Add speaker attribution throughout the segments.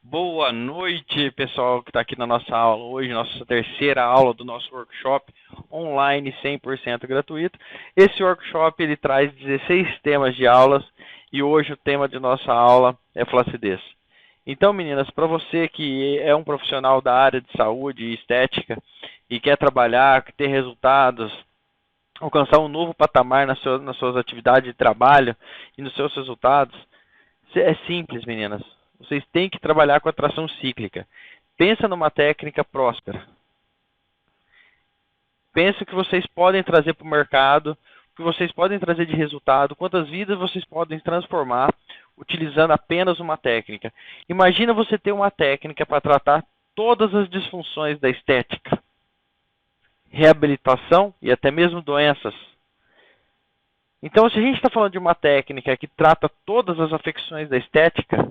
Speaker 1: Boa noite, pessoal que está aqui na nossa aula hoje, nossa terceira aula do nosso workshop online 100% gratuito. Esse workshop ele traz 16 temas de aulas e hoje o tema de nossa aula é flacidez. Então, meninas, para você que é um profissional da área de saúde e estética e quer trabalhar, ter resultados, alcançar um novo patamar nas suas atividades de trabalho e nos seus resultados, é simples, meninas. Vocês têm que trabalhar com atração cíclica. Pensa numa técnica próspera. Pensa o que vocês podem trazer para o mercado, o que vocês podem trazer de resultado, quantas vidas vocês podem transformar utilizando apenas uma técnica. Imagina você ter uma técnica para tratar todas as disfunções da estética, reabilitação e até mesmo doenças. Então, se a gente está falando de uma técnica que trata todas as afecções da estética,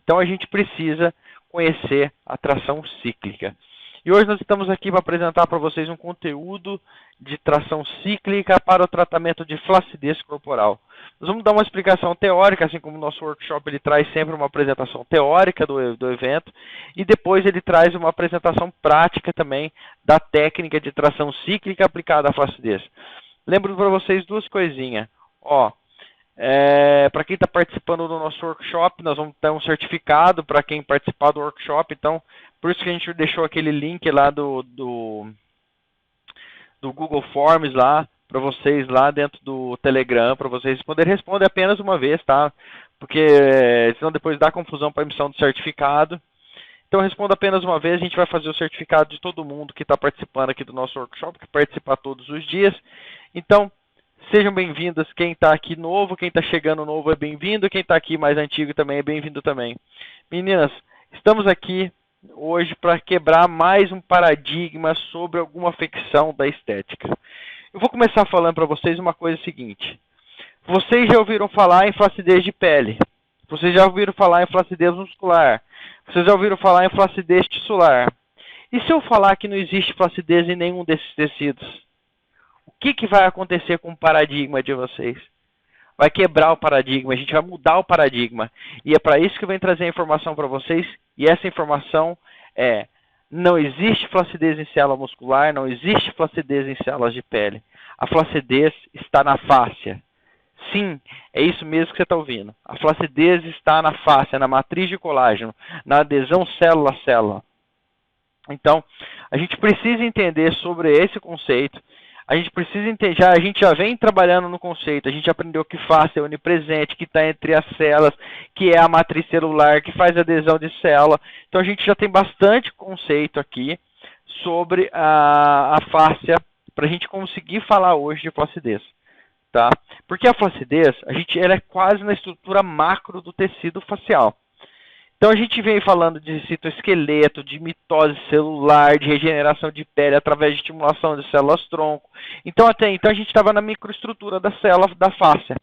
Speaker 1: então a gente precisa conhecer a tração cíclica. E hoje nós estamos aqui para apresentar para vocês um conteúdo de tração cíclica para o tratamento de flacidez corporal. Nós vamos dar uma explicação teórica, assim como o nosso workshop ele traz sempre uma apresentação teórica do evento, e depois ele traz uma apresentação prática também da técnica de tração cíclica aplicada à flacidez. Lembro para vocês duas coisinhas. Para quem está participando do nosso workshop, nós vamos ter um certificado para quem participar do workshop. Então, por isso que a gente deixou aquele link lá do Google Forms lá para vocês lá dentro do Telegram, para vocês poderem responder apenas uma vez, tá? Porque senão depois dá confusão para a emissão do certificado. Então, responda apenas uma vez, a gente vai fazer o certificado de todo mundo que está participando aqui do nosso workshop, que participa todos os dias. Então, sejam bem-vindas, quem está aqui novo, quem está chegando novo é bem-vindo, quem está aqui mais antigo também é bem-vindo também. Meninas, estamos aqui hoje para quebrar mais um paradigma sobre alguma afecção da estética. Eu vou começar falando para vocês uma coisa seguinte. Vocês já ouviram falar em flacidez de pele? Vocês já ouviram falar em flacidez muscular? Vocês já ouviram falar em flacidez tissular? E se eu falar que não existe flacidez em nenhum desses tecidos? O que vai acontecer com o paradigma de vocês? Vai quebrar o paradigma, a gente vai mudar o paradigma. E é para isso que eu venho trazer a informação para vocês. E essa informação é: não existe flacidez em célula muscular, não existe flacidez em células de pele. A flacidez está na fáscia. Sim, é isso mesmo que você está ouvindo. A flacidez está na fáscia, na matriz de colágeno, na adesão célula a célula. Então, a gente precisa entender sobre esse conceito. A gente precisa entender, a gente já vem trabalhando no conceito, a gente aprendeu que fáscia é onipresente, que está entre as células, que é a matriz celular, que faz adesão de célula. Então a gente já tem bastante conceito aqui sobre a fáscia para a gente conseguir falar hoje de flacidez. Tá? Porque a flacidez, ela é quase na estrutura macro do tecido facial. Então a gente vem falando de citoesqueleto, de mitose celular, de regeneração de pele através de estimulação de células-tronco. Então até então a gente estava na microestrutura da célula da fáscia.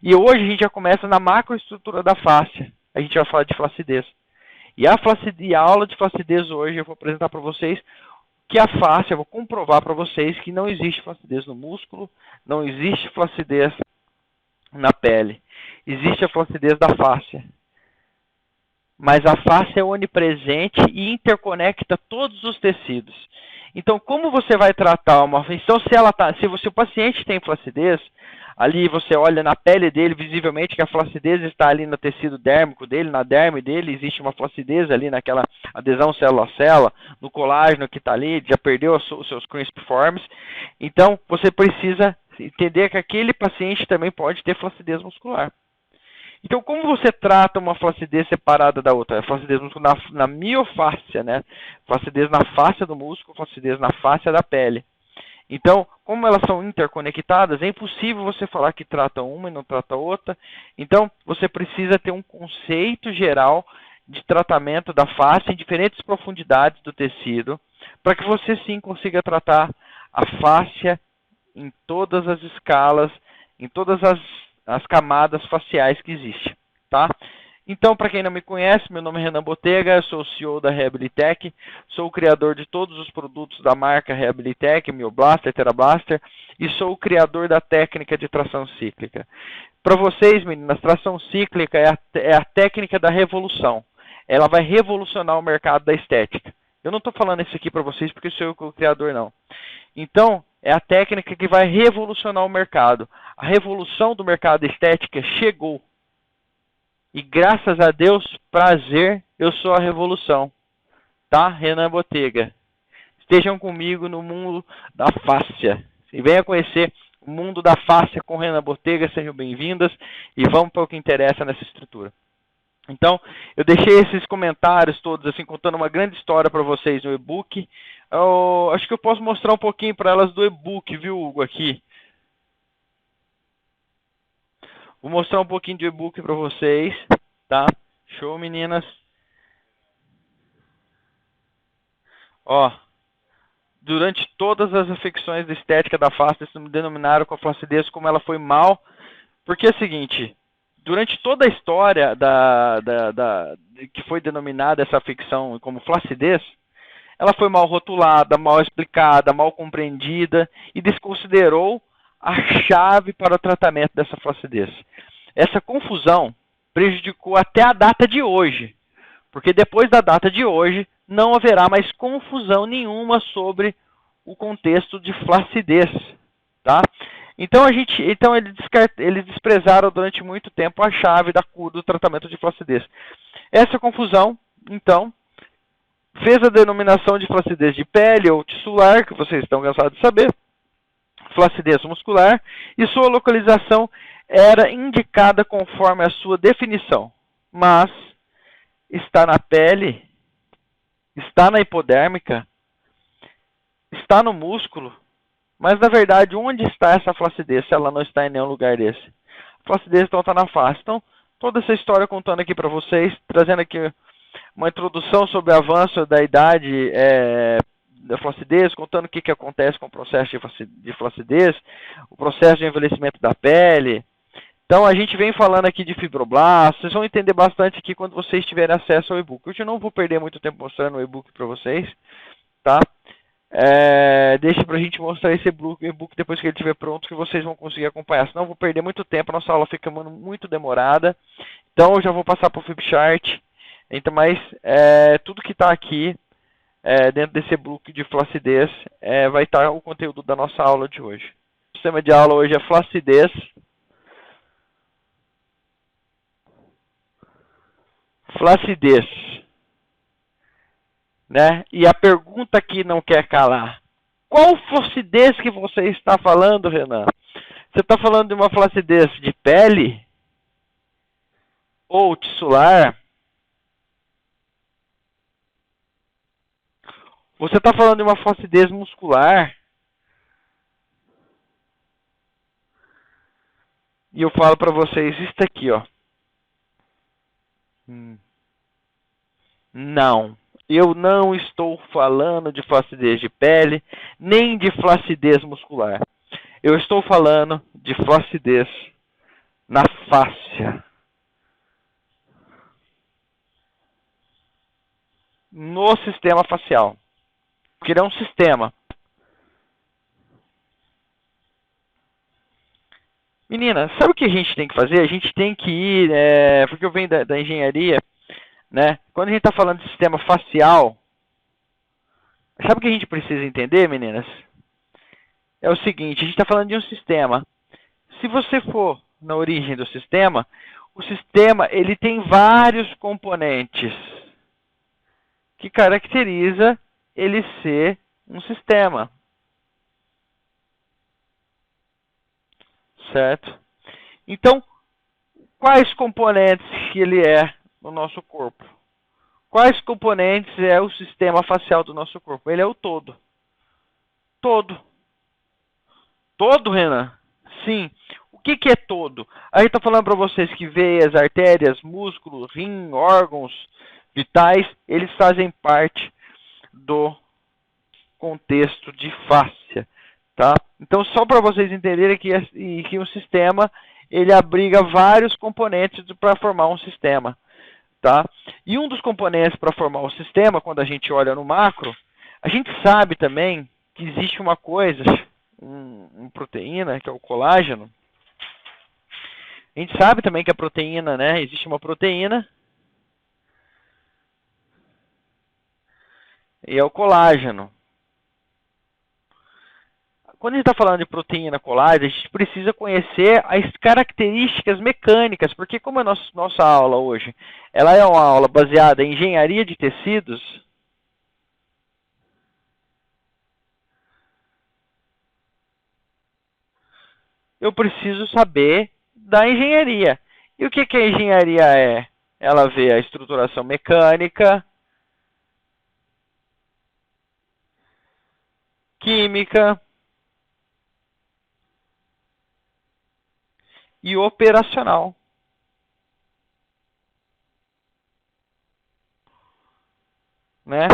Speaker 1: E hoje a gente já começa na macroestrutura da fáscia. A gente vai falar de flacidez. E a aula de flacidez hoje eu vou apresentar para vocês que a fáscia, eu vou comprovar para vocês que não existe flacidez no músculo, não existe flacidez na pele. Existe a flacidez da fáscia. Mas a fáscia é onipresente e interconecta todos os tecidos. Então, como você vai tratar uma... Então, se o paciente tem flacidez, ali você olha na pele dele, visivelmente, que a flacidez está ali no tecido dérmico dele, na derme dele, existe uma flacidez ali naquela adesão célula a célula, no colágeno que está ali, já perdeu os seus crisp-forms. Então, você precisa entender que aquele paciente também pode ter flacidez muscular. Então, como você trata uma flacidez separada da outra? A flacidez muscular na miofáscia, né? Flacidez na fáscia do músculo, flacidez na fáscia da pele. Então, como elas são interconectadas, é impossível você falar que trata uma e não trata outra. Então, você precisa ter um conceito geral de tratamento da face em diferentes profundidades do tecido, para que você sim consiga tratar a fáscia em todas as escalas, em todas as camadas faciais que existem, tá? Então, para quem não me conhece, meu nome é Renan Botega, eu sou o CEO da Reabilitec, sou o criador de todos os produtos da marca Reabilitec, Mioblaster, Terablaster, e sou o criador da técnica de tração cíclica. Para vocês, meninas, tração cíclica é a técnica da revolução. ela vai revolucionar o mercado da estética. Eu não estou falando isso aqui para vocês porque sou eu o criador, não. Então, é a técnica que vai revolucionar o mercado. A revolução do mercado da estética chegou. E graças a Deus, prazer, eu sou a revolução. Tá? Renan Botega. Estejam comigo no mundo da fáscia. E venha conhecer o mundo da fáscia com Renan Botega. Sejam bem-vindas. E vamos para o que interessa nessa estrutura. Então, eu deixei esses comentários todos, assim, contando uma grande história para vocês no e-book. Acho que eu posso mostrar um pouquinho para elas do e-book, viu, Hugo, aqui. Vou mostrar um pouquinho de e-book para vocês, tá? Show, meninas. Ó, durante todas as afecções da estética da face, eles denominaram com a flacidez como ela foi mal. Porque é o seguinte, durante toda a história que foi denominada essa afecção como flacidez, ela foi mal rotulada, mal explicada, mal compreendida e desconsiderou a chave para o tratamento dessa flacidez. Essa confusão prejudicou até a data de hoje, porque depois da data de hoje não haverá mais confusão nenhuma sobre o contexto de flacidez, tá? Então eles desprezaram durante muito tempo a chave da cura do tratamento de flacidez. Essa confusão, então, fez a denominação de flacidez de pele ou tissular, que vocês estão cansados de saber, flacidez muscular, e sua localização era indicada conforme a sua definição. Mas está na pele, está na hipodérmica, está no músculo, mas na verdade onde está essa flacidez se ela não está em nenhum lugar desse? A flacidez então está na face. Então, toda essa história contando aqui para vocês, trazendo aqui uma introdução sobre o avanço da idade da flacidez, contando o que acontece com o processo de flacidez, o processo de envelhecimento da pele. Então a gente vem falando aqui de fibroblastos, vocês vão entender bastante aqui quando vocês tiverem acesso ao e-book. Hoje eu não vou perder muito tempo mostrando o e-book para vocês, tá? Deixa pra gente mostrar esse e-book depois que ele estiver pronto, que vocês vão conseguir acompanhar. Senão eu vou perder muito tempo, a nossa aula fica muito demorada. Então eu já vou passar para o flipchart. Então, mas tudo que está aqui dentro desse e-book de flacidez vai estar o conteúdo da nossa aula de hoje. O sistema de aula hoje é flacidez. Flacidez. Né? E a pergunta que não quer calar. Qual flacidez que você está falando, Renan? Você está falando de uma flacidez de pele? Ou tissular? Você está falando de uma flacidez muscular? E eu falo para vocês isso aqui, ó. Não. Eu não estou falando de flacidez de pele, nem de flacidez muscular. Eu estou falando de flacidez na fáscia. No sistema facial. Porque ele é um sistema. Menina, sabe o que a gente tem que fazer? A gente tem que ir, porque eu venho da engenharia, né? Quando a gente está falando de sistema facial, sabe o que a gente precisa entender, meninas? É o seguinte, a gente está falando de um sistema. Se você for na origem do sistema, o sistema ele tem vários componentes que caracteriza ele ser um sistema. Certo? Então, quais componentes que ele é no nosso corpo? Quais componentes é o sistema facial do nosso corpo? Ele é o todo. Todo. Todo, Renan? Sim. O que é todo? A gente está falando para vocês que veias, artérias, músculos, rim, órgãos vitais, eles fazem parte do contexto de fáscia. Tá? Então, só para vocês entenderem que um sistema ele abriga vários componentes para formar um sistema. Tá? E um dos componentes para formar o sistema, quando a gente olha no macro, a gente sabe também que existe uma coisa, uma proteína, que é o colágeno. A gente sabe também que a proteína, né, existe uma proteína e é o colágeno. Quando a gente está falando de proteína colágeno, a gente precisa conhecer as características mecânicas, porque como a nossa aula hoje, ela é uma aula baseada em engenharia de tecidos, eu preciso saber da engenharia. E o que a engenharia é? Ela vê a estruturação mecânica, química e operacional. Né?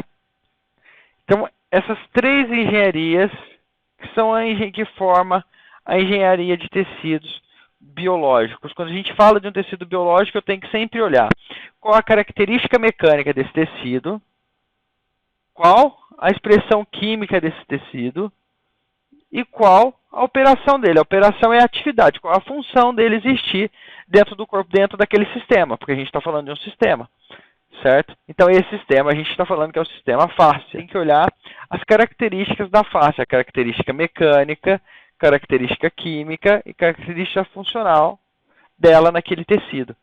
Speaker 1: Então, essas três engenharias que são que formam a engenharia de tecidos biológicos. Quando a gente fala de um tecido biológico, eu tenho que sempre olhar qual a característica mecânica desse tecido, qual a expressão química desse tecido e qual a operação dele. A operação é a atividade, qual a função dele existir dentro do corpo, dentro daquele sistema, porque a gente está falando de um sistema. Certo? Então, esse sistema, a gente está falando que é o sistema face. Tem que olhar as características da face, a característica mecânica, característica química e característica funcional dela naquele tecido.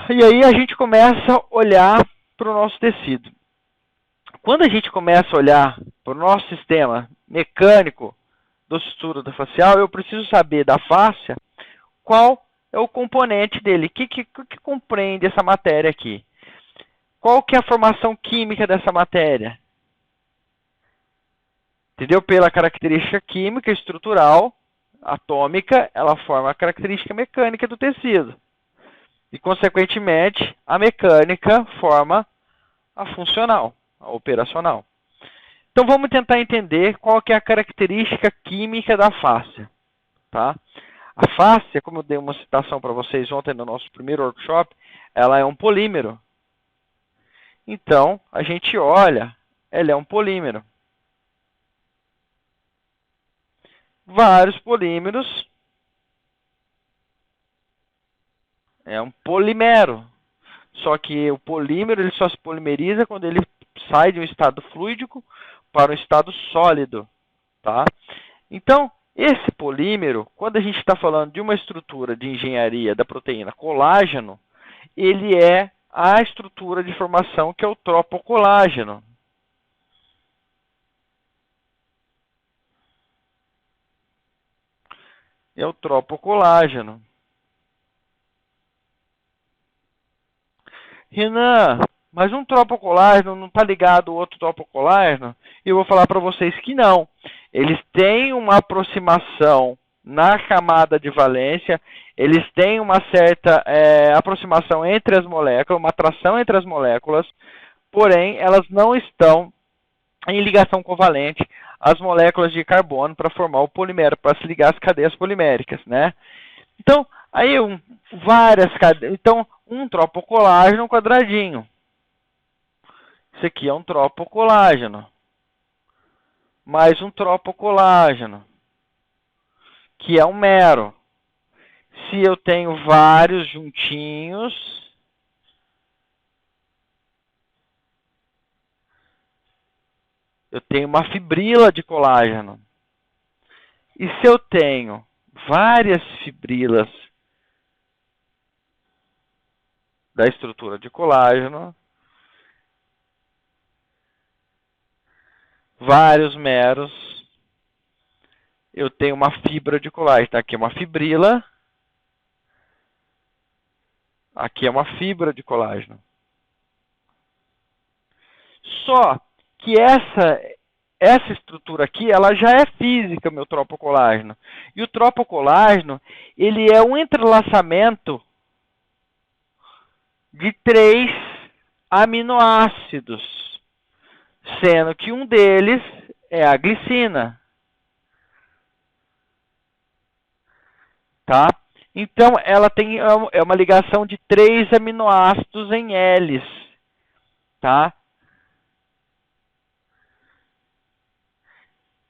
Speaker 1: E aí a gente começa a olhar para o nosso tecido. Quando a gente começa a olhar para o nosso sistema mecânico do estrutura facial, eu preciso saber da face qual é o componente dele, o que compreende essa matéria aqui. Qual que é a formação química dessa matéria? Entendeu? Pela característica química estrutural, atômica, ela forma a característica mecânica do tecido. E, consequentemente, a mecânica forma a funcional, a operacional. Então, vamos tentar entender qual que é a característica química da face. Tá? A face, como eu dei uma citação para vocês ontem no nosso primeiro workshop, ela é um polímero. Então, a gente olha, ela é um polímero. Vários polímeros. É um polimero. Só que o polímero ele só se polimeriza quando ele sai de um estado fluídico para um estado sólido. Tá? Então, esse polímero, quando a gente está falando de uma estrutura de engenharia da proteína colágeno, ele é a estrutura de formação que é o tropocolágeno. É o tropocolágeno. Renan, mas um tropocolágeno não está ligado ao outro tropocolágeno? E eu vou falar para vocês que não. Eles têm uma aproximação na camada de valência, eles têm uma certa aproximação entre as moléculas, uma atração entre as moléculas, porém elas não estão em ligação covalente às moléculas de carbono para formar o polimero, para se ligar às cadeias poliméricas, né? Então, aí várias cadeias. Então, um tropocolágeno quadradinho. Isso aqui é um tropocolágeno. Mais um tropocolágeno, que é um mero. Se eu tenho vários juntinhos, eu tenho uma fibrila de colágeno. E se eu tenho várias fibrilas da estrutura de colágeno, vários meros, eu tenho uma fibra de colágeno. Aqui é uma fibrila, aqui é uma fibra de colágeno. Só que essa estrutura aqui, ela já é física, meu tropocolágeno. E o tropocolágeno, ele é um entrelaçamento de 3 aminoácidos, sendo que um deles é a glicina. Tá? Então, ela tem uma ligação de 3 aminoácidos em L's. Tá?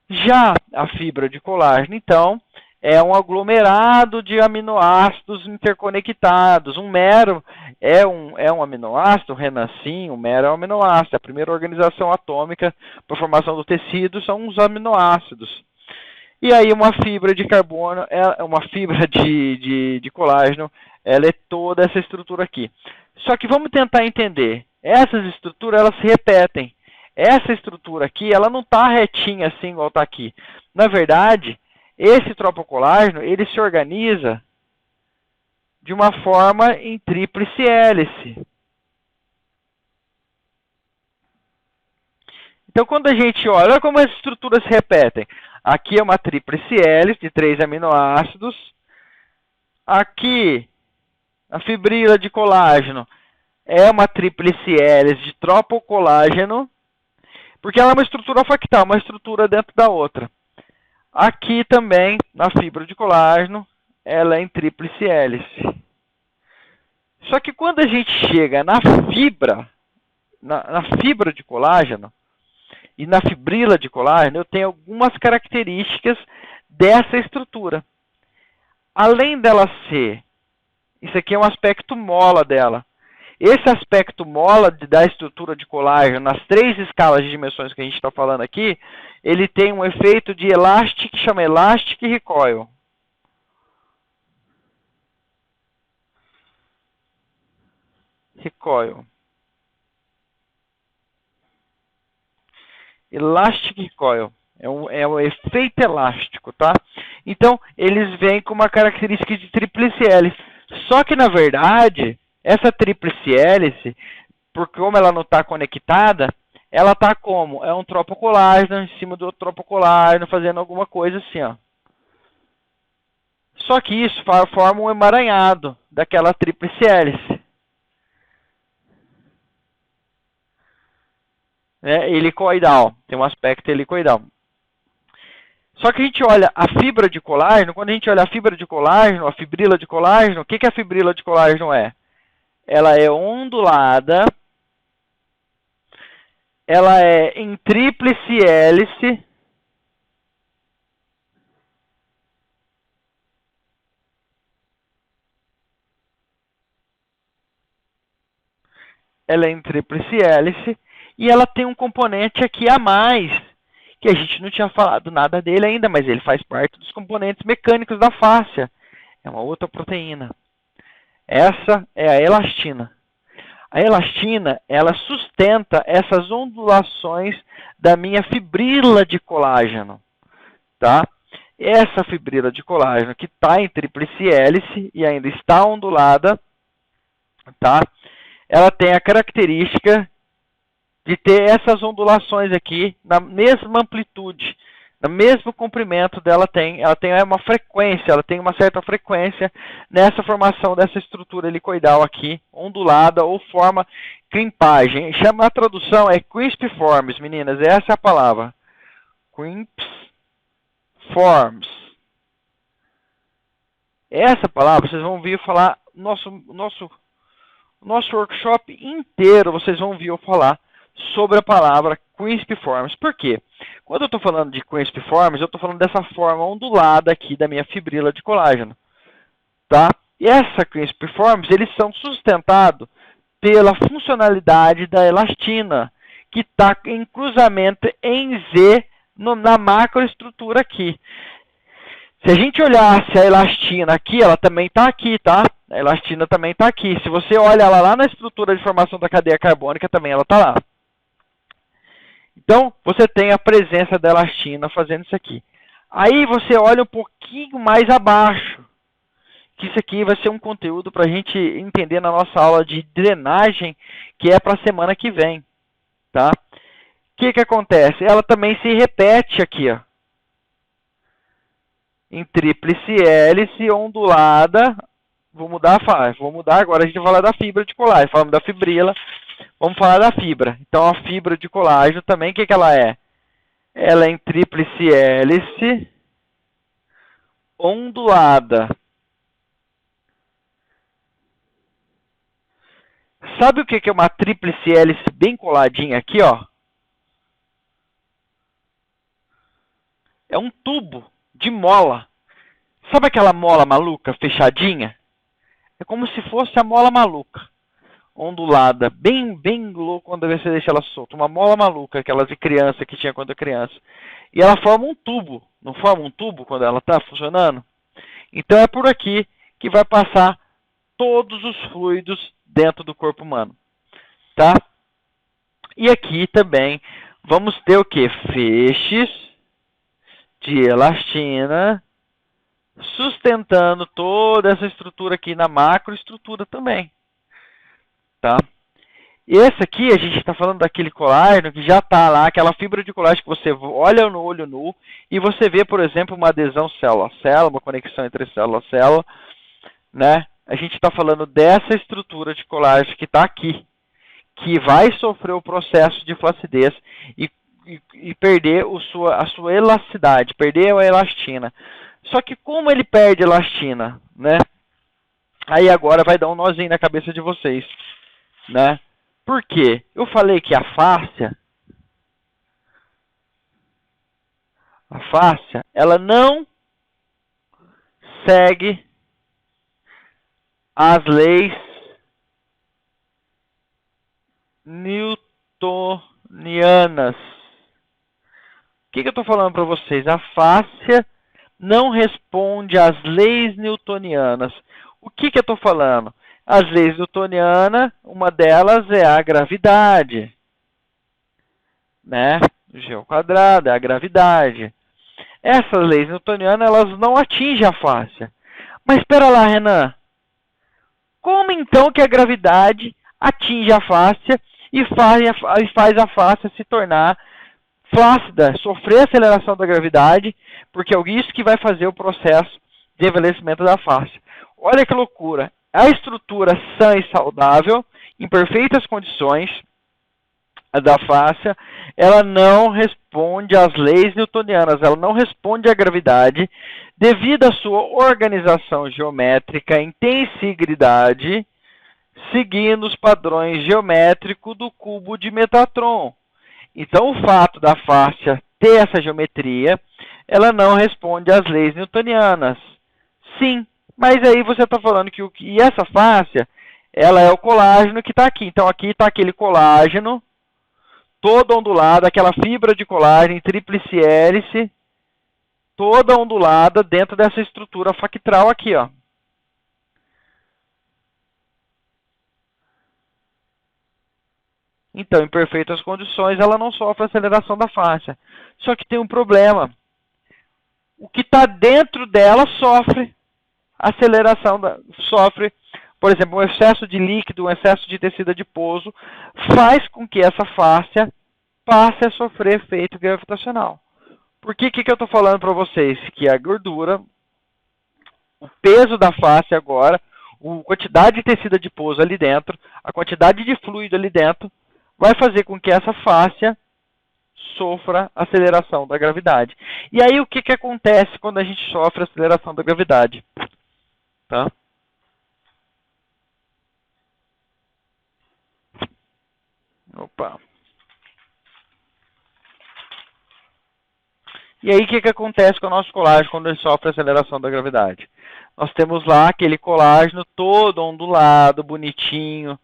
Speaker 1: Já a fibra de colágeno, então, é um aglomerado de aminoácidos interconectados. Um mero é um aminoácido, Renan, sim, um mero é um aminoácido. A primeira organização atômica para a formação do tecido são os aminoácidos. E aí uma fibra de carbono, uma fibra de colágeno, ela é toda essa estrutura aqui. Só que vamos tentar entender. Essas estruturas, elas se repetem. Essa estrutura aqui, ela não está retinha assim igual está aqui. Na verdade, esse tropocolágeno, ele se organiza de uma forma em tríplice hélice. Então, quando a gente olha como as estruturas se repetem. Aqui é uma tríplice hélice de 3 aminoácidos. Aqui, a fibrila de colágeno é uma tríplice hélice de tropocolágeno, porque ela é uma estrutura fractal, uma estrutura dentro da outra. Aqui também, na fibra de colágeno, ela é em tríplice hélice. Só que quando a gente chega na fibra de colágeno e na fibrila de colágeno, eu tenho algumas características dessa estrutura. Além dela ser, isso aqui é um aspecto mola dela. Esse aspecto mola da estrutura de colágeno, nas 3 escalas de dimensões que a gente está falando aqui, ele tem um efeito de elastic, que chama elastic recoil. Elastic recoil. É um efeito elástico, tá? Então, eles vêm com uma característica de tríplice hélice. Só que, na verdade, essa tríplice hélice, porque como ela não está conectada, ela está como? É um tropocolágeno em cima do outro tropocolágeno, fazendo alguma coisa assim, ó. Só que isso forma um emaranhado daquela tríplice hélice. É helicoidal, tem um aspecto helicoidal. Só que a gente olha a fibra de colágeno, quando a gente olha a fibra de colágeno, a fibrila de colágeno, o que a fibrila de colágeno é? Ela é ondulada, ela é em tríplice hélice, e ela tem um componente aqui a mais, que a gente não tinha falado nada dele ainda, mas ele faz parte dos componentes mecânicos da fáscia. É uma outra proteína. Essa é a elastina. A elastina, ela sustenta essas ondulações da minha fibrila de colágeno, tá? Essa fibrila de colágeno que está em tríplice hélice e ainda está ondulada, tá? Ela tem a característica de ter essas ondulações aqui na mesma amplitude, no mesmo comprimento dela ela tem uma frequência, ela tem uma certa frequência nessa formação dessa estrutura helicoidal aqui, ondulada ou forma crimpagem. A tradução é crispiformes, meninas, essa é a palavra. Crispiformes. Essa palavra vocês vão ouvir falar, nosso workshop inteiro vocês vão ouvir eu falar sobre a palavra crispiformes. Por quê? Quando eu estou falando de crispiformes, eu estou falando dessa forma ondulada aqui da minha fibrila de colágeno. Tá? E essa crispiformes, eles são sustentados pela funcionalidade da elastina, que está em cruzamento em Z na macroestrutura aqui. Se a gente olhasse a elastina aqui, ela também está aqui, tá? A elastina também está aqui. Se você olha ela lá na estrutura de formação da cadeia carbônica, também ela está lá. Então, você tem a presença da elastina fazendo isso aqui. Aí você olha um pouquinho mais abaixo, que isso aqui vai ser um conteúdo para a gente entender na nossa aula de drenagem, que é para a semana que vem. Tá? O que acontece? Ela também se repete aqui, ó, em tríplice hélice ondulada. Vou mudar agora, a gente vai falar da fibra de colágeno. Falamos da fibrila, vamos falar da fibra. Então, a fibra de colágeno também, o que ela é? Ela é em tríplice hélice ondulada. Sabe o que é uma tríplice hélice bem coladinha aqui, ó? É um tubo de mola. Sabe aquela mola maluca, fechadinha? É como se fosse a mola maluca, ondulada, bem louco quando você deixa ela solta. Uma mola maluca, aquelas de criança que tinha quando eu criança. E ela forma um tubo, não forma um tubo quando ela está funcionando? Então é por aqui que vai passar todos os fluidos dentro do corpo humano, tá? E aqui também vamos ter o que? Feixes de elastina sustentando toda essa estrutura aqui na macroestrutura também, tá? Esse aqui, a gente está falando daquele colágeno que já está lá, aquela fibra de colágeno que você olha no olho nu e você vê, por exemplo, uma adesão célula-célula, uma conexão entre célula-célula, né? A gente está falando dessa estrutura de colágeno que está aqui, que vai sofrer o processo de flacidez e perder a sua elasticidade, perder a elastina. Só que como ele perde elastina, né? Aí agora vai dar um nozinho na cabeça de vocês, né? Por quê? Eu falei que a fáscia, ela não segue as leis newtonianas. O que eu estou falando para vocês? A fáscia não responde às leis newtonianas. O que eu estou falando? As leis newtonianas, uma delas é a gravidade, né? G ao quadrado é a gravidade. Essas leis newtonianas, elas não atingem a fáscia. Mas espera lá, Renan. Como então que a gravidade atinge a fáscia e faz a fáscia se tornar flácida, sofrer a aceleração da gravidade, porque é isso que vai fazer o processo de envelhecimento da fáscia. Olha que loucura. A estrutura sã e saudável, em perfeitas condições, da fáscia, ela não responde às leis newtonianas, ela não responde à gravidade, devido à sua organização geométrica em tensigridade, seguindo os padrões geométricos do cubo de Metatron. Então, o fato da fáscia ter essa geometria, ela não responde às leis newtonianas. Sim, mas aí você está falando que essa fáscia, ela é o colágeno que está aqui. Então, aqui está aquele colágeno, toda ondulada, aquela fibra de colágeno em tríplice hélice, toda ondulada dentro dessa estrutura factral aqui, ó. Então, em perfeitas condições, ela não sofre aceleração da fáscia. Só que tem um problema. O que está dentro dela sofre aceleração, sofre, por exemplo, um excesso de líquido, um excesso de tecido adiposo, faz com que essa fáscia passe a sofrer efeito gravitacional. Por que eu estou falando para vocês? Que a gordura, o peso da fáscia agora, a quantidade de tecido adiposo ali dentro, a quantidade de fluido ali dentro, vai fazer com que essa fáscia sofra aceleração da gravidade. E aí o que acontece quando a gente sofre aceleração da gravidade? Tá? Opa. E aí o que acontece com o nosso colágeno quando ele sofre aceleração da gravidade? Nós temos lá aquele colágeno todo ondulado, bonitinho,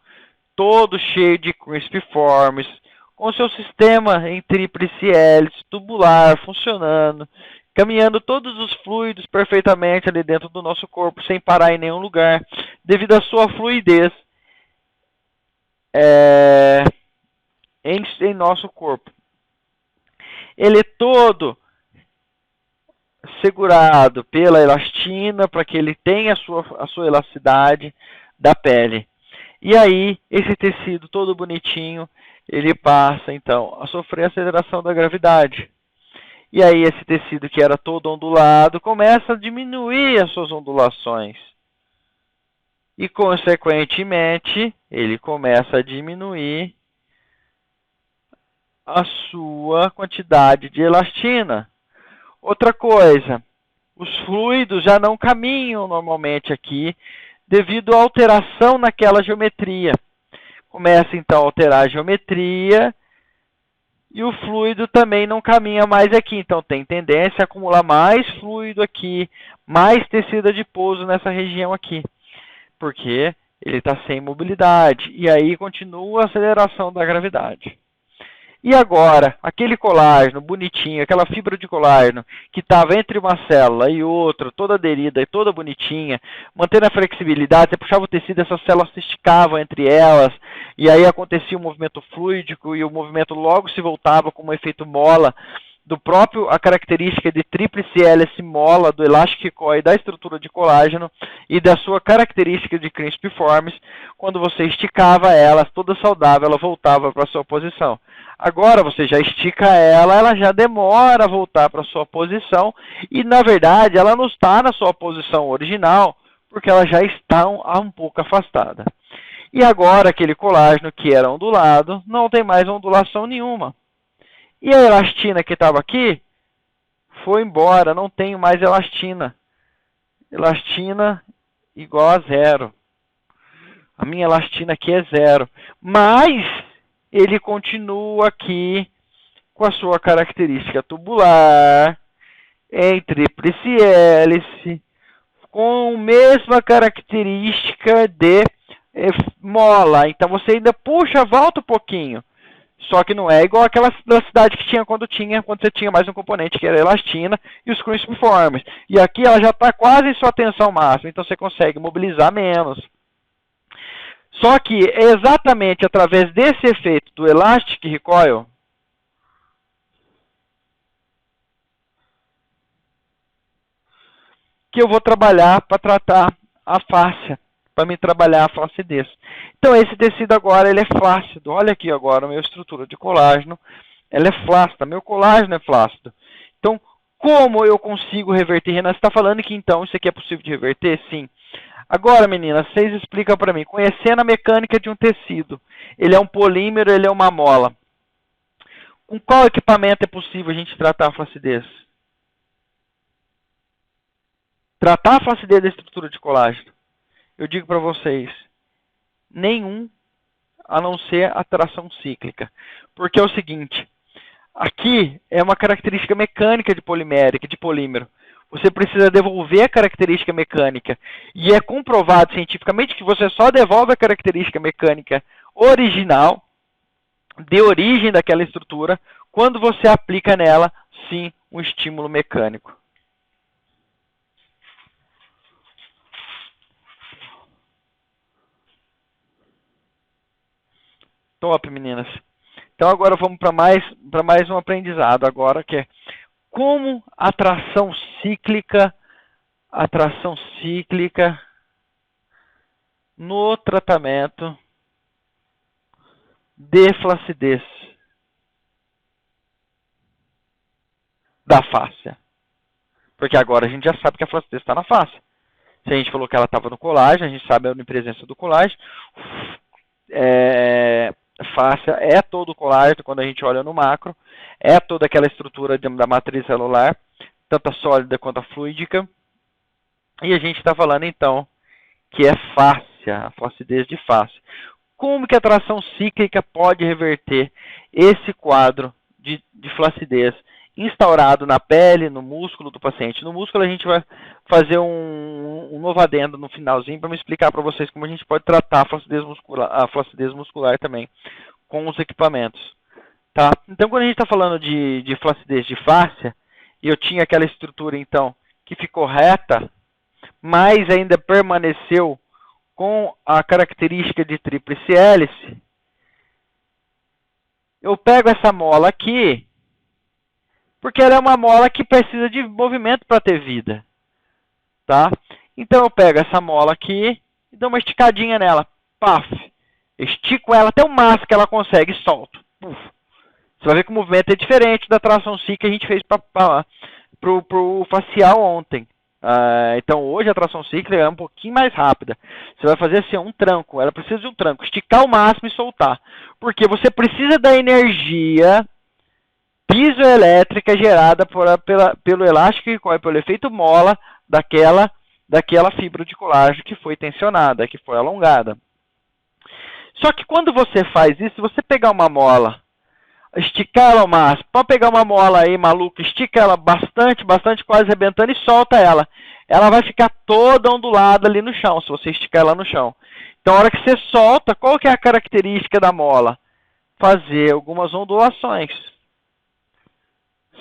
Speaker 1: todo cheio de crispiformes, com seu sistema em tríplice hélice, tubular, funcionando, caminhando todos os fluidos perfeitamente ali dentro do nosso corpo, sem parar em nenhum lugar, devido à sua fluidez em nosso corpo. Ele é todo segurado pela elastina, para que ele tenha a sua elasticidade da pele. E aí, esse tecido todo bonitinho, ele passa, então, a sofrer a aceleração da gravidade. E aí, esse tecido que era todo ondulado, começa a diminuir as suas ondulações. E, consequentemente, ele começa a diminuir a sua quantidade de elastina. Outra coisa, os fluidos já não caminham normalmente aqui, devido à alteração naquela geometria. Começa então a alterar a geometria, e o fluido também não caminha mais aqui. Então tem tendência a acumular mais fluido aqui, mais tecido adiposo nessa região aqui, porque ele está sem mobilidade. E aí continua a aceleração da gravidade. E agora, aquele colágeno bonitinho, aquela fibra de colágeno que estava entre uma célula e outra, toda aderida e toda bonitinha, mantendo a flexibilidade, você puxava o tecido, essas células se esticavam entre elas, e aí acontecia um movimento fluídico, e o movimento logo se voltava com um efeito mola, do próprio, a característica de tríplice hélice mola, do elástico Ricói, da estrutura de colágeno e da sua característica de crispiformes, quando você esticava elas, toda saudável, ela voltava para a sua posição. Agora você já estica ela, ela já demora a voltar para a sua posição e, na verdade, ela não está na sua posição original, porque ela já está um pouco afastada. E agora aquele colágeno que era ondulado não tem mais ondulação nenhuma. E a elastina que estava aqui foi embora, não tenho mais elastina. Elastina igual a zero. A minha elastina aqui é zero. Mas ele continua aqui com a sua característica tubular, em tríplice hélice, com a mesma característica de mola. Então você ainda puxa, volta um pouquinho. Só que não é igual aquela elasticidade que tinha quando você tinha mais um componente, que era a elastina e os crispiformes. E aqui ela já está quase em sua tensão máxima, então você consegue mobilizar menos. Só que é exatamente através desse efeito do elastic recoil que eu vou trabalhar para tratar a fáscia, para me trabalhar a flacidez. Então esse tecido agora ele é flácido. Olha aqui agora a minha estrutura de colágeno, ela é flácida, meu colágeno é flácido. Então, como eu consigo reverter? Renan, você está falando que então isso aqui é possível de reverter? Sim. Agora, meninas, vocês explicam para mim, conhecendo a mecânica de um tecido, ele é um polímero, ele é uma mola. Com qual equipamento é possível a gente tratar a flacidez? Tratar a flacidez da estrutura de colágeno, eu digo para vocês, nenhum, a não ser a tração cíclica. Porque é o seguinte, aqui é uma característica mecânica de polimérica, de polímero. Você precisa devolver a característica mecânica. E é comprovado cientificamente que você só devolve a característica mecânica original, de origem daquela estrutura, quando você aplica nela, sim, um estímulo mecânico. Top, meninas. Então agora vamos para mais um aprendizado agora, que é como a tração cíclica no tratamento de flacidez da fáscia. Porque agora a gente já sabe que a flacidez está na fáscia. Se a gente falou que ela estava no colágeno, a gente sabe a onipresença do colágeno. Fáscia é todo o colágeno, quando a gente olha no macro, é toda aquela estrutura da matriz celular, tanto a sólida quanto a fluídica. E a gente está falando então que é fáscia, a flacidez de fáscia. Como que a tração cíclica pode reverter esse quadro de flacidez instaurado na pele, no músculo do paciente? No músculo a gente vai fazer um novo adendo no finalzinho para me explicar para vocês como a gente pode tratar a flacidez muscular também com os equipamentos. Tá? Então quando a gente está falando de flacidez de fáscia, e eu tinha aquela estrutura então que ficou reta, mas ainda permaneceu com a característica de tríplice hélice, eu pego essa mola aqui, porque ela é uma mola que precisa de movimento para ter vida. Tá? Então eu pego essa mola aqui e dou uma esticadinha nela. Paf! Estico ela até o máximo que ela consegue e solto. Puf. Você vai ver que o movimento é diferente da tração cíclica que a gente fez para o facial ontem. Então hoje a tração cíclica é um pouquinho mais rápida. Você vai fazer assim, um tranco. Ela precisa de um tranco. Esticar ao máximo e soltar. Porque você precisa da energia piezoelétrica gerada pelo elástico e pelo efeito mola daquela fibra de colágeno que foi tensionada, que foi alongada. Só que quando você faz isso, se você pegar uma mola esticar ela ao máximo. Pode pegar uma mola aí, maluca, estica ela bastante, bastante, quase arrebentando e solta ela. Ela vai ficar toda ondulada ali no chão, se você esticar ela no chão. Então, a hora que você solta, qual que é a característica da mola? Fazer algumas ondulações.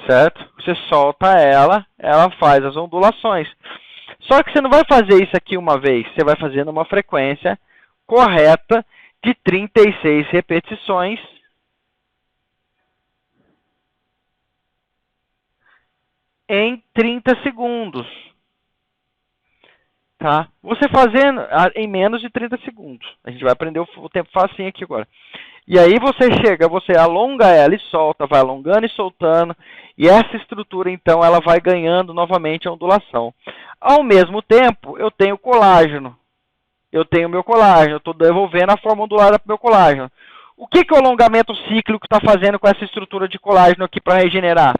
Speaker 1: Certo? Você solta ela, ela faz as ondulações. Só que você não vai fazer isso aqui uma vez, você vai fazer numa frequência correta de 36 repetições em 30 segundos. Tá? Você fazendo em menos de 30 segundos. A gente vai aprender o tempo facinho aqui agora. E aí você chega, você alonga ela e solta, vai alongando e soltando. E essa estrutura, então, ela vai ganhando novamente a ondulação. Ao mesmo tempo, eu tenho colágeno. Eu tenho meu colágeno, eu estou devolvendo a forma ondulada para o meu colágeno. O que o alongamento cíclico está fazendo com essa estrutura de colágeno aqui para regenerar?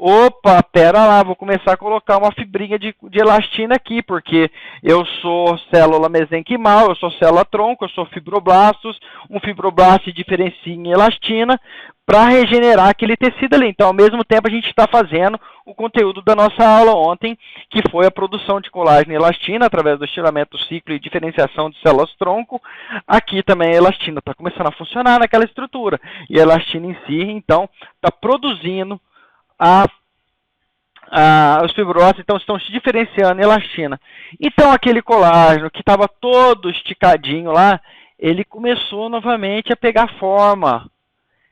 Speaker 1: Opa, pera lá, vou começar a colocar uma fibrinha de elastina aqui, porque eu sou célula mesenquimal, eu sou célula tronco, eu sou fibroblastos, um fibroblasto se diferencia em elastina para regenerar aquele tecido ali. Então, ao mesmo tempo, a gente está fazendo o conteúdo da nossa aula ontem, que foi a produção de colágeno e elastina através do estiramento ciclo e diferenciação de células tronco. Aqui também a elastina está começando a funcionar naquela estrutura. E a elastina em si, então, está produzindo os fibroblastos, então, estão se diferenciando em elastina. Então, aquele colágeno que estava todo esticadinho lá, ele começou novamente a pegar forma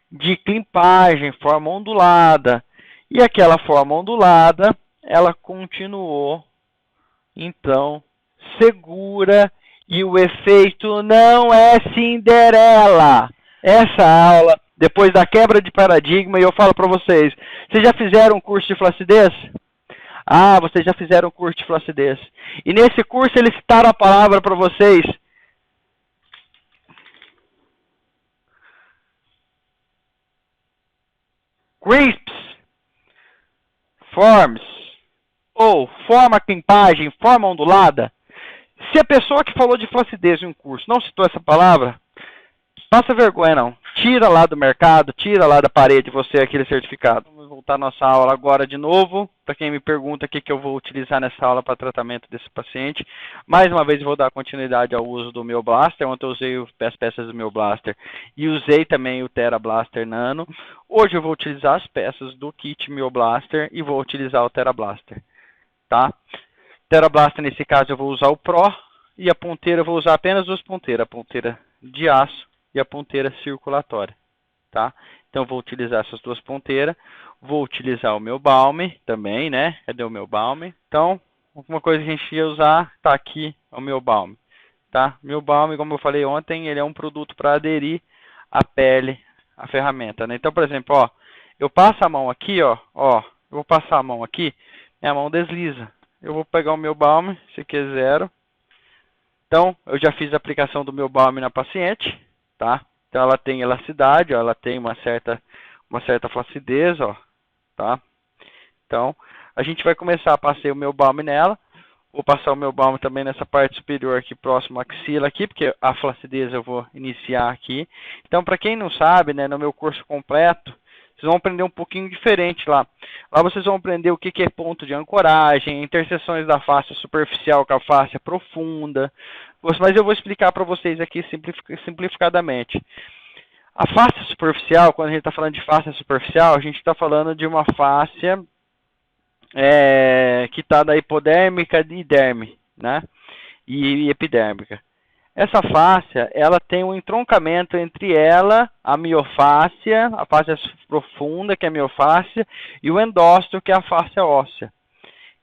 Speaker 1: de climpagem, forma ondulada. E aquela forma ondulada, ela continuou, então, segura. E o efeito não é Cinderela. Essa aula, depois da quebra de paradigma, e eu falo para vocês, vocês já fizeram um curso de flacidez? Ah, vocês já fizeram um curso de flacidez. E nesse curso eles citaram a palavra para vocês. Crisps, forms, ou forma climpagem, forma ondulada. Se a pessoa que falou de flacidez em um curso não citou essa palavra, passa vergonha não. Tira lá do mercado, tira lá da parede você aquele certificado. Vamos voltar à nossa aula agora de novo. Para quem me pergunta o que eu vou utilizar nessa aula para tratamento desse paciente. Mais uma vez vou dar continuidade ao uso do meu Blaster. Ontem eu usei as peças do meu Blaster e usei também o Thera Blaster Nano. Hoje eu vou utilizar as peças do kit meu Blaster e vou utilizar o Thera Blaster. Tá? Thera Blaster nesse caso eu vou usar o Pro e a ponteira eu vou usar apenas duas ponteiras. A ponteira de aço e a ponteira circulatória, tá? Então, eu vou utilizar essas duas ponteiras. Vou utilizar o meu balme também, né? Cadê o meu balme? Então, uma coisa que a gente ia usar, tá aqui o meu balme, tá? Meu balme, como eu falei ontem, ele é um produto para aderir à pele, à ferramenta, né? Então, por exemplo, ó, eu passo a mão aqui, ó, eu vou passar a mão aqui, minha mão desliza. Eu vou pegar o meu balme, esse aqui é 0. Então, eu já fiz a aplicação do meu balme na paciente. Tá? Então ela tem elasticidade, ó, ela tem uma certa flacidez, ó, tá? Então a gente vai começar a passar o meu balme nela. Vou passar o meu balme também nessa parte superior aqui, próximo à axila aqui, porque a flacidez eu vou iniciar aqui. Então, para quem não sabe, né, no meu curso completo, vocês vão aprender um pouquinho diferente lá. Lá vocês vão aprender o que é ponto de ancoragem, interseções da face superficial com a face profunda. Mas eu vou explicar para vocês aqui simplificadamente. A face superficial, quando a gente está falando de face superficial, a gente está falando de uma face que está da hipodérmica e derme, né? E epidérmica. Essa fáscia, ela tem um entroncamento entre ela, a miofáscia, a fáscia profunda, que é a miofáscia, e o endósteo, que é a fáscia óssea.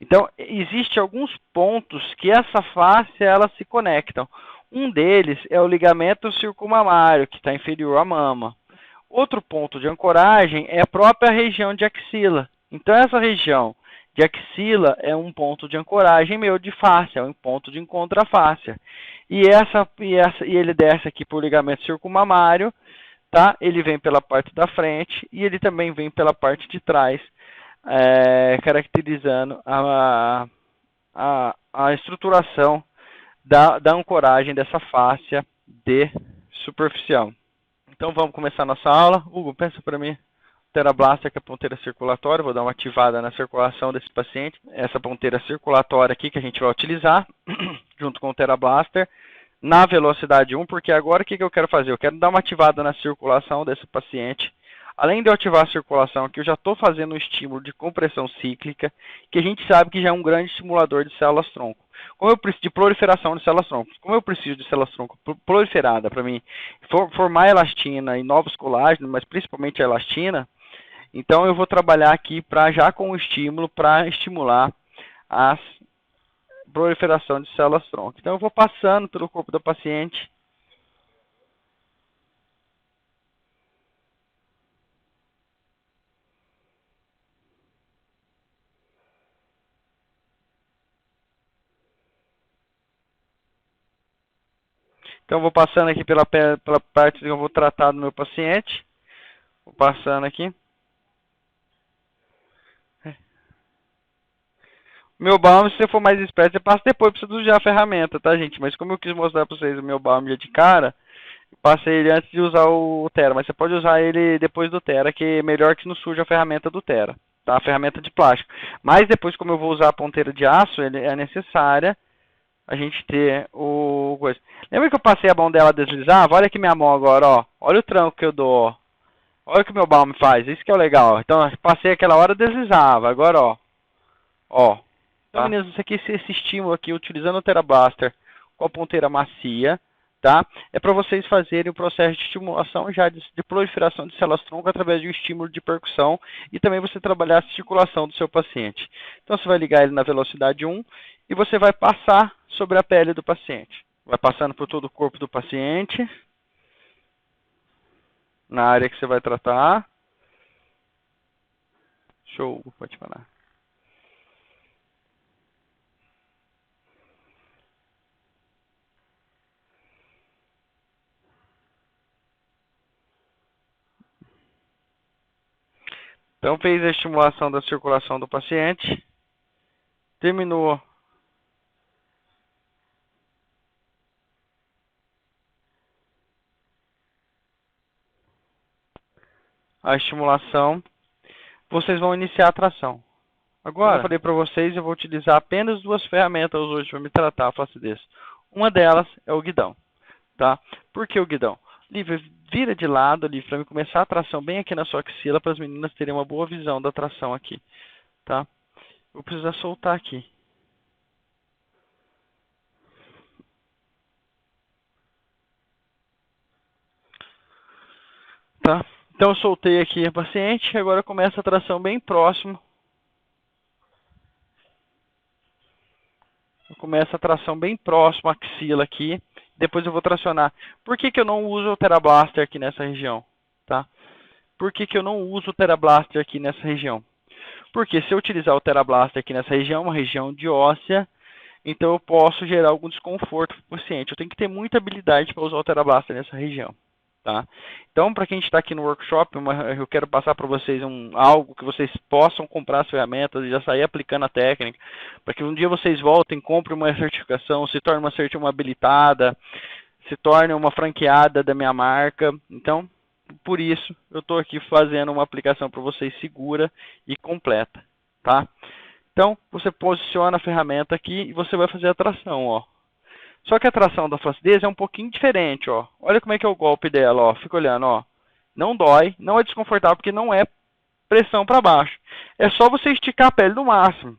Speaker 1: Então, existem alguns pontos que essa fáscia, elas se conectam. Um deles é o ligamento circummamário, que está inferior à mama. Outro ponto de ancoragem é a própria região de axila. Então, essa região de axila é um ponto de ancoragem meu de fáscia, é um ponto de encontro à fáscia. E ele desce aqui por ligamento circummamário, tá? Ele vem pela parte da frente e ele também vem pela parte de trás, caracterizando a estruturação da ancoragem dessa fáscia de superficial. Então vamos começar a nossa aula. Hugo, pensa para mim. TeraBlaster, que é a ponteira circulatória. Vou dar uma ativada na circulação desse paciente. Essa ponteira circulatória aqui que a gente vai utilizar, junto com o TeraBlaster, na velocidade 1, porque agora o que eu quero fazer? Eu quero dar uma ativada na circulação desse paciente. Além de eu ativar a circulação aqui, eu já estou fazendo um estímulo de compressão cíclica, que a gente sabe que já é um grande estimulador de células-tronco. Como eu preciso de proliferação de células-tronco, como eu preciso de células-tronco proliferada para mim formar elastina e novos colágenos, mas principalmente a elastina, então eu vou trabalhar aqui já com o estímulo para estimular a proliferação de células-tronco. Então eu vou passando pelo corpo do paciente. Então, eu vou passando aqui pela parte que eu vou tratar do meu paciente. Vou passando aqui. Meu balm, se você for mais esperto, você passa depois, precisa usar a ferramenta, tá, gente? Mas como eu quis mostrar para vocês o meu balm já de cara, passei ele antes de usar o Tera. Mas você pode usar ele depois do Tera, que é melhor que não suja a ferramenta do Tera, tá? A ferramenta de plástico. Mas depois, como eu vou usar a ponteira de aço, ele é necessária a gente ter o coisa. Lembra que eu passei a mão dela deslizava? Olha aqui minha mão agora, ó. Olha o tranco que eu dou, ó. Olha o que meu balm faz. Isso que é o legal. Então, eu passei aquela hora, deslizava. Agora, ó. Ó. Então, meninas, isso aqui, esse estímulo aqui, utilizando o TeraBlaster com a ponteira macia, tá? É para vocês fazerem o processo de estimulação já de proliferação de células-tronco através de um estímulo de percussão e também você trabalhar a circulação do seu paciente. Então, você vai ligar ele na velocidade 1 e você vai passar sobre a pele do paciente. Vai passando por todo o corpo do paciente, na área que você vai tratar. Show, pode falar. Então, fez a estimulação da circulação do paciente. Terminou a estimulação, vocês vão iniciar a tração. Agora, como eu falei para vocês, eu vou utilizar apenas duas ferramentas hoje para me tratar a flacidez. Uma delas é o guidão, tá? Por que o guidão? Lívia, vira de lado ali para começar a tração bem aqui na sua axila para as meninas terem uma boa visão da tração aqui, tá? Vou precisar soltar aqui. Tá? Então eu soltei aqui a paciente, agora começa a tração bem próximo. Começa a tração bem próximo à axila aqui. Depois eu vou tracionar. Por que eu não uso o TeraBlaster aqui nessa região? Tá? Por que eu não uso o TeraBlaster aqui nessa região? Porque se eu utilizar o TeraBlaster aqui nessa região, uma região de óssea, então eu posso gerar algum desconforto para o paciente. Eu tenho que ter muita habilidade para usar o TeraBlaster nessa região. Tá? Então, para quem está aqui no workshop, eu quero passar para vocês algo que vocês possam comprar as ferramentas e já sair aplicando a técnica, para que um dia vocês voltem, comprem uma certificação, se torne uma habilitada, se torne uma franqueada da minha marca. Então, por isso, eu estou aqui fazendo uma aplicação para vocês segura e completa. Tá? Então, você posiciona a ferramenta aqui e você vai fazer a tração, ó. Só que a tração da flacidez é um pouquinho diferente, ó. Olha como é que é o golpe dela, ó. Fica olhando, ó. Não dói, não é desconfortável, porque não é pressão para baixo. É só você esticar a pele no máximo.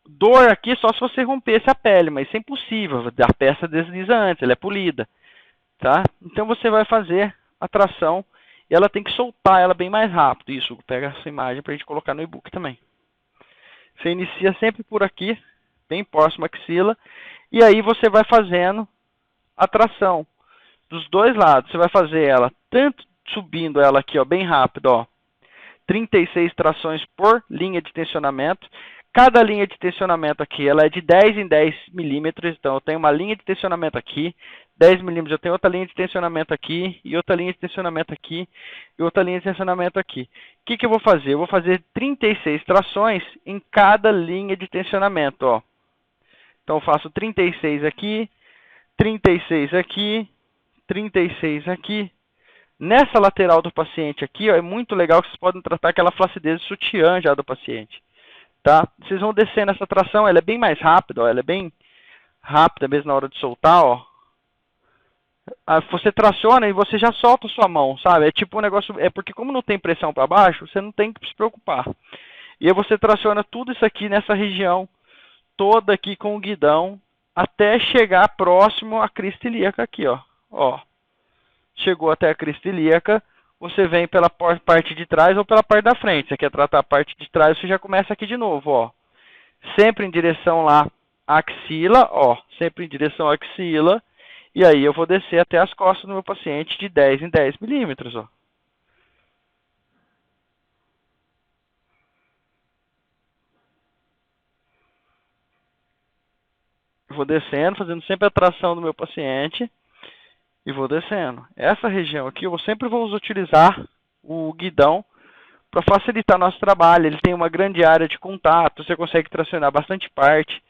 Speaker 1: Dor aqui é só se você rompesse a pele, mas isso é impossível. A peça desliza antes, ela é polida, tá? Então você vai fazer a tração e ela tem que soltar ela bem mais rápido. Isso, pega essa imagem para a gente colocar no e-book também. Você inicia sempre por aqui, bem próximo à axila. E aí você vai fazendo a tração dos dois lados. Você vai fazer ela tanto subindo ela aqui, ó, bem rápido, ó. 36 trações por linha de tensionamento. Cada linha de tensionamento aqui, ela é de 10 em 10 milímetros. Então, eu tenho uma linha de tensionamento aqui, 10 milímetros. Eu tenho outra linha de tensionamento aqui, e outra linha de tensionamento aqui, e outra linha de tensionamento aqui. O que eu vou fazer? Eu vou fazer 36 trações em cada linha de tensionamento, ó. Então, eu faço 36 aqui, 36 aqui, 36 aqui, Nessa lateral do paciente aqui, ó, é muito legal que vocês podem tratar aquela flacidez de sutiã já do paciente. Tá? Vocês vão descer nessa tração, ela é bem mais rápida, ó, ela é bem rápida mesmo na hora de soltar, ó. Você traciona e você já solta a sua mão, sabe? É tipo um negócio, é porque como não tem pressão para baixo, você não tem que se preocupar. E aí você traciona tudo isso aqui nessa região toda aqui com o guidão até chegar próximo à crista ilíaca aqui, ó. Ó. Chegou até a crista ilíaca, você vem pela parte de trás ou pela parte da frente. Você quer tratar a parte de trás, você já começa aqui de novo, ó. Sempre em direção lá à axila, ó. Sempre em direção à axila. E aí eu vou descer até as costas do meu paciente de 10 em 10 milímetros, ó. Vou descendo, fazendo sempre a tração do meu paciente. E vou descendo. Essa região aqui eu sempre vou utilizar o guidão para facilitar nosso trabalho. Ele tem uma grande área de contato, você consegue tracionar bastante parte.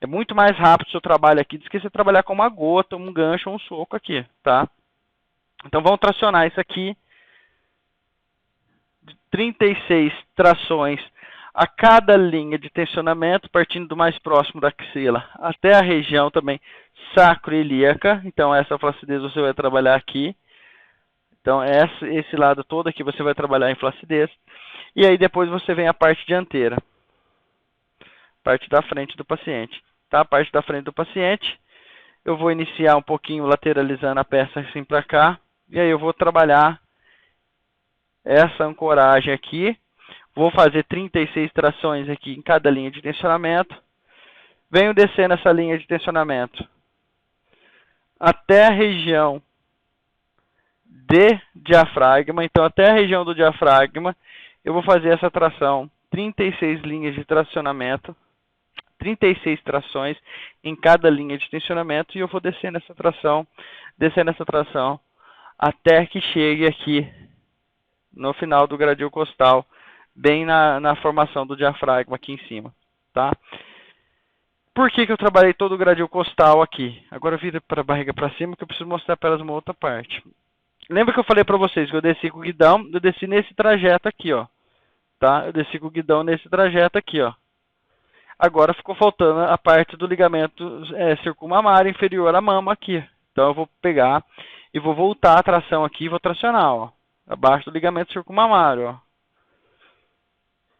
Speaker 1: É muito mais rápido o seu trabalho aqui do que você trabalhar com uma gota, um gancho ou um soco aqui, tá? Então vamos tracionar isso aqui. 36 trações a cada linha de tensionamento, partindo do mais próximo da axila até a região também sacroiliaca. Então essa flacidez você vai trabalhar aqui. Então, esse lado todo aqui você vai trabalhar em flacidez. E aí depois você vem a parte dianteira. Parte da frente do paciente. Tá? A parte da frente do paciente. Eu vou iniciar um pouquinho lateralizando a peça assim para cá. E aí eu vou trabalhar essa ancoragem aqui. Vou fazer 36 trações aqui em cada linha de tensionamento. Venho descendo essa linha de tensionamento até a região de diafragma. Então, até a região do diafragma, eu vou fazer essa tração, 36 linhas de tracionamento, 36 trações em cada linha de tensionamento, e eu vou descendo essa tração, até que chegue aqui no final do gradil costal, bem na formação do diafragma aqui em cima, tá? Por que eu trabalhei todo o gradil costal aqui? Agora vira para a barriga para cima, que eu preciso mostrar para elas uma outra parte. Lembra que eu falei para vocês que eu desci com o guidão? Eu desci nesse trajeto aqui, ó. Tá? Eu desci com o guidão nesse trajeto aqui, ó. Agora ficou faltando a parte do ligamento circunmamário inferior à mama aqui. Então eu vou pegar e vou voltar a tração aqui e vou tracionar, ó. Abaixo do ligamento circunmamário, ó.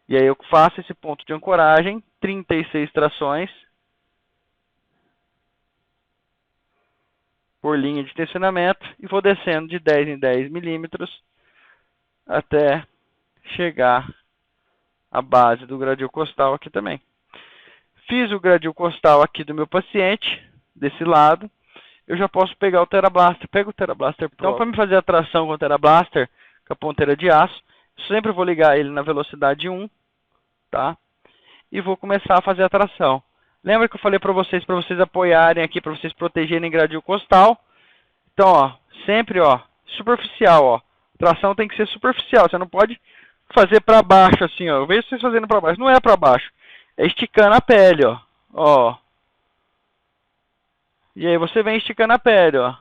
Speaker 1: E aí eu faço esse ponto de ancoragem, 36 trações por linha de tensionamento e vou descendo de 10 em 10 milímetros até chegar à base do gradil costal aqui também. Fiz o gradil costal aqui do meu paciente, desse lado. Eu já posso pegar o TheraBlaster. Pego o TheraBlaster. Então, para me fazer a tração com o TheraBlaster, com a ponteira de aço, sempre vou ligar ele na velocidade 1, tá? E vou começar a fazer a tração. Lembra que eu falei para vocês apoiarem aqui, para vocês protegerem o gradil costal? Então, ó, sempre, ó, superficial, ó. Tração tem que ser superficial. Você não pode fazer para baixo assim, ó. Eu vejo vocês fazendo para baixo. Não é para baixo. É esticando a pele, ó. Ó. E aí você vem esticando a pele, ó.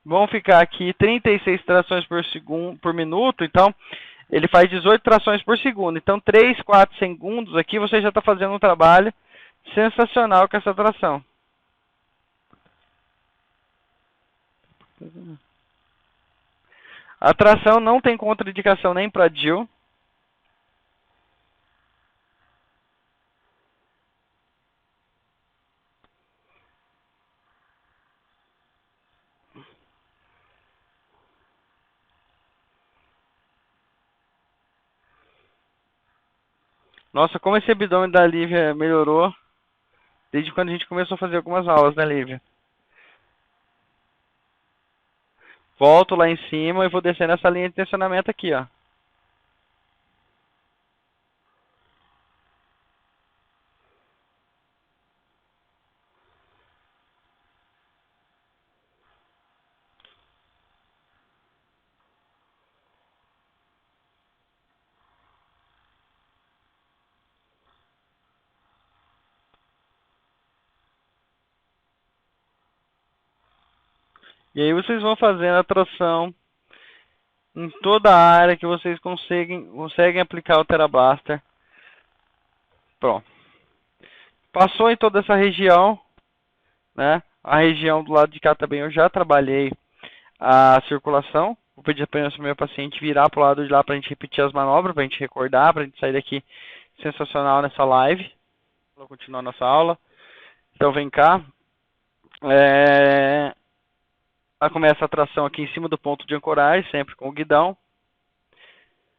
Speaker 1: Vão ficar aqui 36 trações por minuto, então ele faz 18 trações por segundo. Então 3, 4 segundos aqui você já está fazendo um trabalho sensacional com essa tração. A tração não tem contraindicação nem para DIU. Nossa, como esse abdômen da Lívia melhorou desde quando a gente começou a fazer algumas aulas, né, Lívia? Volto lá em cima e vou descendo essa linha de tensionamento aqui, ó. E aí vocês vão fazendo a tração em toda a área que vocês conseguem aplicar o TeraBlaster. Pronto. Passou em toda essa região, né? A região do lado de cá também eu já trabalhei a circulação. Vou pedir apenas para o meu paciente virar para o lado de lá para a gente repetir as manobras, para a gente recordar, para a gente sair daqui sensacional nessa live. Vou continuar nossa aula. Então vem cá. Começa a tração aqui em cima do ponto de ancoragem, sempre com o guidão.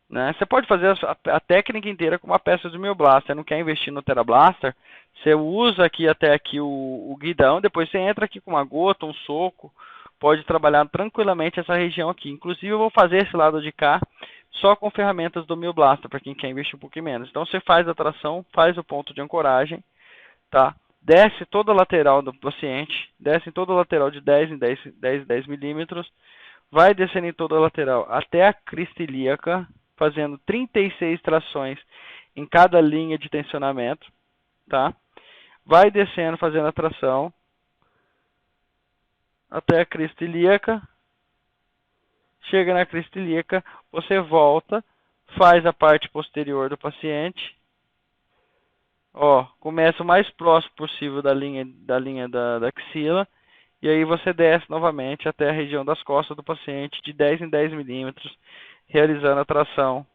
Speaker 1: Né? Você pode fazer a técnica inteira com uma peça do Mil Blaster. Você não quer investir no TeraBlaster? Você usa aqui até aqui o guidão, depois você entra aqui com uma gota, um soco. Pode trabalhar tranquilamente essa região aqui. Inclusive eu vou fazer esse lado de cá só com ferramentas do Mil Blaster, para quem quer investir um pouquinho menos. Então você faz a tração, faz o ponto de ancoragem, tá? Desce toda a lateral do paciente, desce em toda a lateral de 10 em 10 milímetros, vai descendo em toda a lateral até a crista ilíaca, fazendo 36 trações em cada linha de tensionamento, tá? Vai descendo, fazendo a tração até a crista ilíaca. Chega na crista ilíaca, você volta, faz a parte posterior do paciente. Ó, começa o mais próximo possível da linha da axila. E aí você desce novamente até a região das costas do paciente de 10 em 10 milímetros, realizando a tração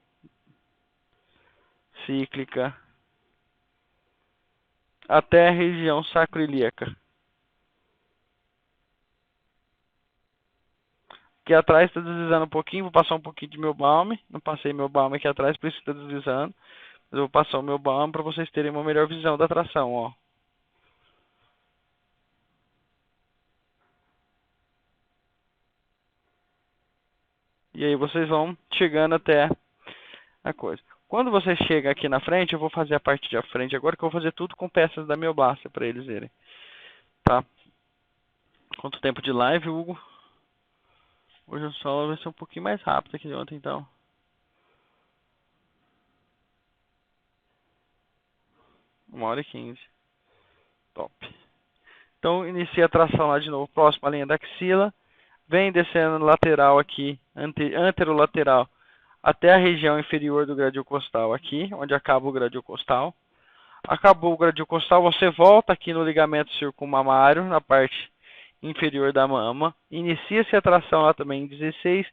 Speaker 1: cíclica até a região sacroiliaca. Aqui atrás está deslizando um pouquinho, vou passar um pouquinho de meu balme. Não passei meu balme aqui atrás, por isso que está deslizando. Mas eu vou passar o meu balme para vocês terem uma melhor visão da tração, ó. E aí vocês vão chegando até a coisa. Quando você chega aqui na frente, eu vou fazer a parte de frente agora, que eu vou fazer tudo com peças da Mil Blaster para eles verem. Tá? Quanto tempo de live, Hugo? Hoje o solo vai ser um pouquinho mais rápido que ontem, então. 1h15. Top. Então, inicia a tração lá de novo, próximo à linha da axila. Vem descendo lateral aqui, anterolateral, até a região inferior do gradil costal aqui, onde acaba o gradil costal. Acabou o gradil costal, você volta aqui no ligamento circunmamário, na parte inferior da mama. Inicia-se a tração lá também em 16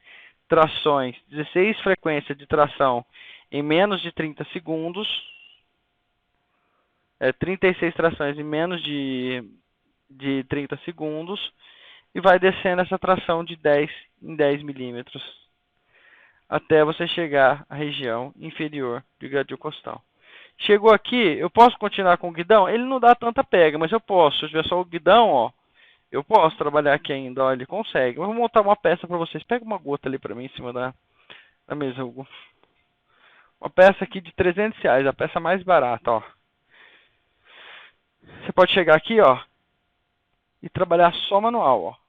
Speaker 1: trações, 16 frequências de tração em menos de 30 segundos. 36 trações em menos de 30 segundos. E vai descendo essa tração de 10 em 10 milímetros até você chegar à região inferior do gradil costal. Chegou aqui, eu posso continuar com o guidão? Ele não dá tanta pega, mas eu posso. Se eu tiver só o guidão, ó, eu posso trabalhar aqui ainda, ó, ele consegue. Eu vou montar uma peça para vocês. Pega uma gota ali para mim em cima da mesa, Hugo. Uma peça aqui de R$300, a peça mais barata, ó. Você pode chegar aqui, ó, e trabalhar só manual, ó.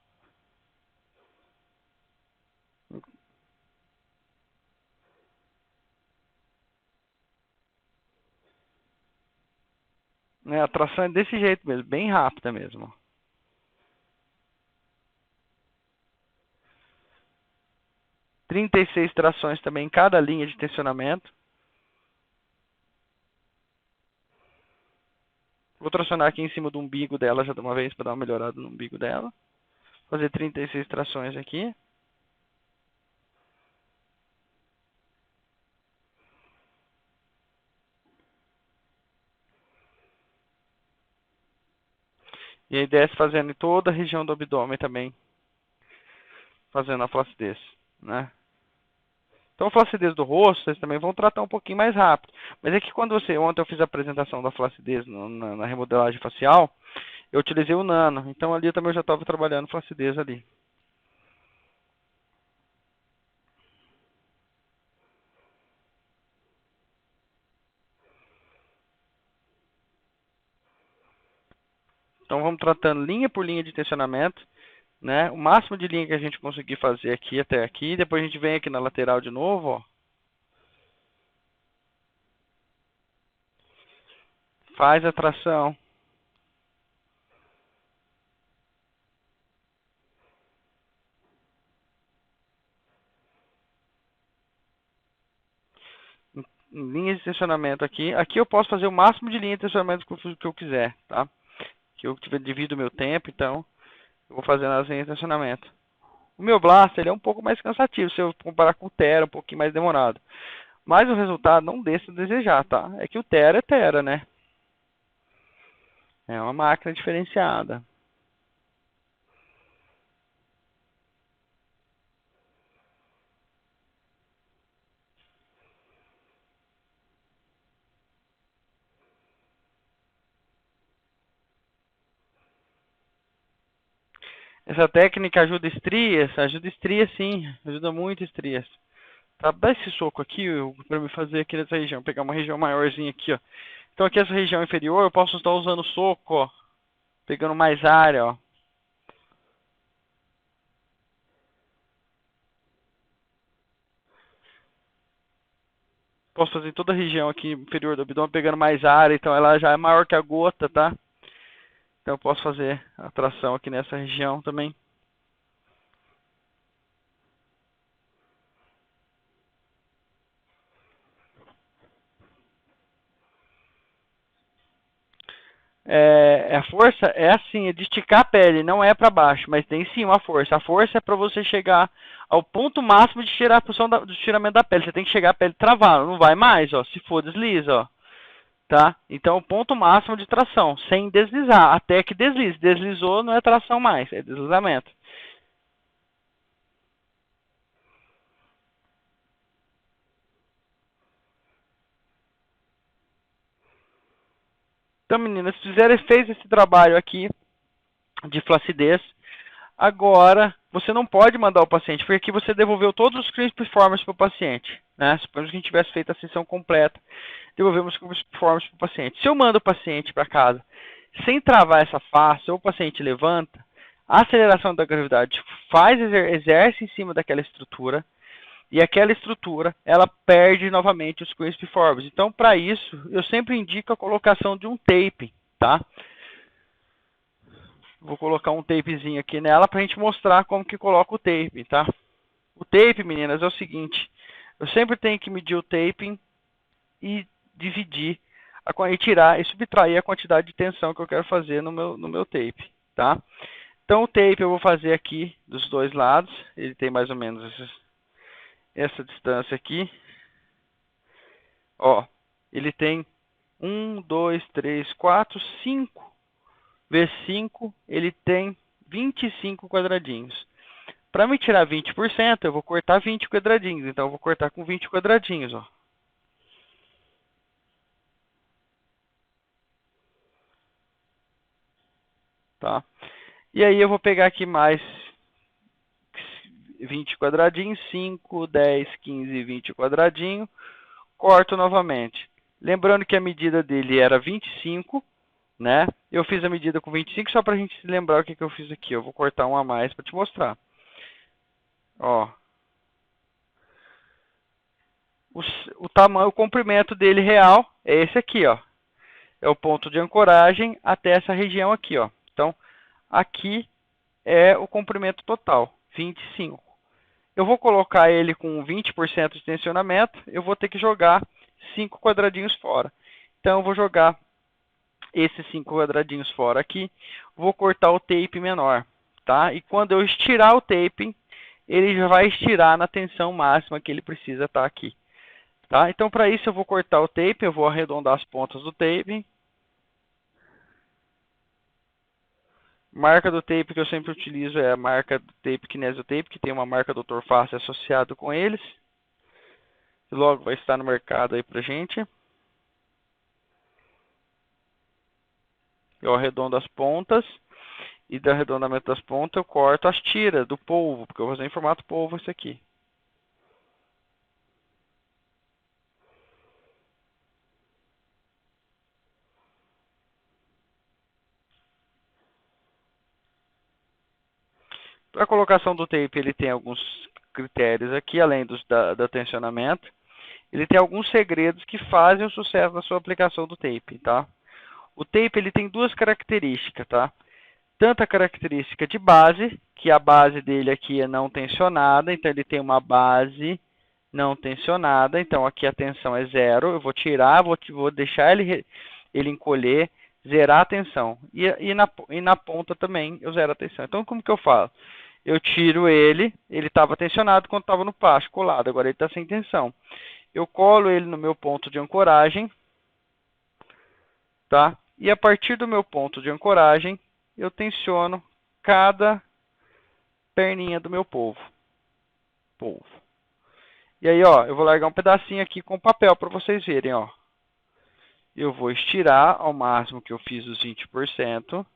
Speaker 1: Né, a tração é desse jeito mesmo, bem rápida mesmo. 36 trações também em cada linha de tensionamento. Vou tracionar aqui em cima do umbigo dela já de uma vez para dar uma melhorada no umbigo dela. Fazer 36 trações aqui. E aí desce fazendo em toda a região do abdômen também. Fazendo a flacidez, né? Então a flacidez do rosto, vocês também vão tratar um pouquinho mais rápido. Mas é que quando ontem eu fiz a apresentação da flacidez na remodelagem facial, eu utilizei o nano. Então ali eu também já estava trabalhando flacidez ali. Então vamos tratando linha por linha de tensionamento, né? O máximo de linha que a gente conseguir fazer aqui até aqui. Depois a gente vem aqui na lateral de novo, ó. Faz a tração. em linhas de tensionamento aqui. Aqui eu posso fazer o máximo de linha de tensionamento que eu quiser, tá? Que eu divido o meu tempo, então eu vou fazer nas linhas de tensionamento. O meu Blast ele é um pouco mais cansativo, se eu comparar com o Tera, um pouquinho mais demorado. Mas o resultado não deixa a desejar, tá? É que o Tera é Tera, né? É uma máquina diferenciada. Essa técnica ajuda estrias? Ajuda estrias sim, ajuda muito estrias. Tá, dá esse soco aqui para me fazer aqui nessa região, pegar uma região maiorzinha aqui, ó. Então aqui essa região inferior eu posso estar usando soco, ó, pegando mais área, ó. Posso fazer em toda a região aqui inferior do abdômen, pegando mais área, então ela já é maior que a gota, tá? Então eu posso fazer a tração aqui nessa região também. A força é assim, é de esticar a pele, não é para baixo, mas tem sim uma força. A força é para você chegar ao ponto máximo de tirar a função do estiramento da pele. Você tem que chegar a pele travada, não vai mais, ó. Se for, desliza, ó. Tá? Então, o ponto máximo de tração, sem deslizar, até que deslize. Deslizou, não é tração mais, é deslizamento. Então, meninas, fez esse trabalho aqui de flacidez. Agora, você não pode mandar o paciente, porque aqui você devolveu todos os creams performance para o paciente. Né? Suponhamos que a gente tivesse feito a sessão completa, devolvemos os creams performance para o paciente. Se eu mando o paciente para casa sem travar essa face, ou o paciente levanta, a aceleração da gravidade exerce em cima daquela estrutura, e aquela estrutura, ela perde novamente os crisp forms. Então, para isso, eu sempre indico a colocação de um tape, tá? Vou colocar um tapezinho aqui nela para a gente mostrar como que coloca o tape, tá? O tape, meninas, é o seguinte. Eu sempre tenho que medir o taping e dividir, e tirar e subtrair a quantidade de tensão que eu quero fazer no meu tape, tá? Então, o tape eu vou fazer aqui dos dois lados. Ele tem mais ou menos essa distância aqui. Ó, ele tem 1, 2, 3, 4, 5 vezes 5, ele tem 25 quadradinhos. Para me tirar 20%, eu vou cortar 20 quadradinhos. Então, eu vou cortar com 20 quadradinhos, ó. Tá? E aí eu vou pegar aqui mais 20 quadradinhos, 5, 10, 15, 20 quadradinhos. Corto novamente. Lembrando que a medida dele era 25, né? Eu fiz a medida com 25 só para a gente se lembrar o que eu fiz aqui. Eu vou cortar um a mais para te mostrar. Ó. O tamanho, o comprimento dele real é esse aqui, ó. É o ponto de ancoragem até essa região aqui, ó. Então, aqui é o comprimento total, 25. Eu vou colocar ele com 20% de tensionamento, eu vou ter que jogar 5 quadradinhos fora. Então, eu vou jogar esses 5 quadradinhos fora aqui, vou cortar o tape menor, tá? E quando eu estirar o tape, ele já vai estirar na tensão máxima que ele precisa estar aqui. Tá? Então, para isso, eu vou cortar o tape, eu vou arredondar as pontas do tape. Marca do tape que eu sempre utilizo é a marca do tape Kinesiotape, que tem uma marca Dr. Face associado com eles. Logo vai estar no mercado aí pra gente. Eu arredondo as pontas. E do arredondamento das pontas eu corto as tiras do polvo, porque eu vou fazer em formato polvo isso aqui. Para a colocação do tape, ele tem alguns critérios aqui, além do tensionamento. Ele tem alguns segredos que fazem o sucesso da sua aplicação do tape, tá? O tape ele tem duas características, tá? Tanto a característica de base, que a base dele aqui é não tensionada, então ele tem uma base não tensionada, então aqui a tensão é 0, eu vou tirar, vou deixar ele encolher, zerar a tensão. E na ponta também eu zero a tensão. Então como que eu falo? Eu tiro ele estava tensionado quando estava no plástico colado, agora ele está sem tensão. Eu colo ele no meu ponto de ancoragem, tá? E a partir do meu ponto de ancoragem, eu tensiono cada perninha do meu polvo. E aí, ó, eu vou largar um pedacinho aqui com papel para vocês verem, ó. Eu vou estirar ao máximo que eu fiz os 20%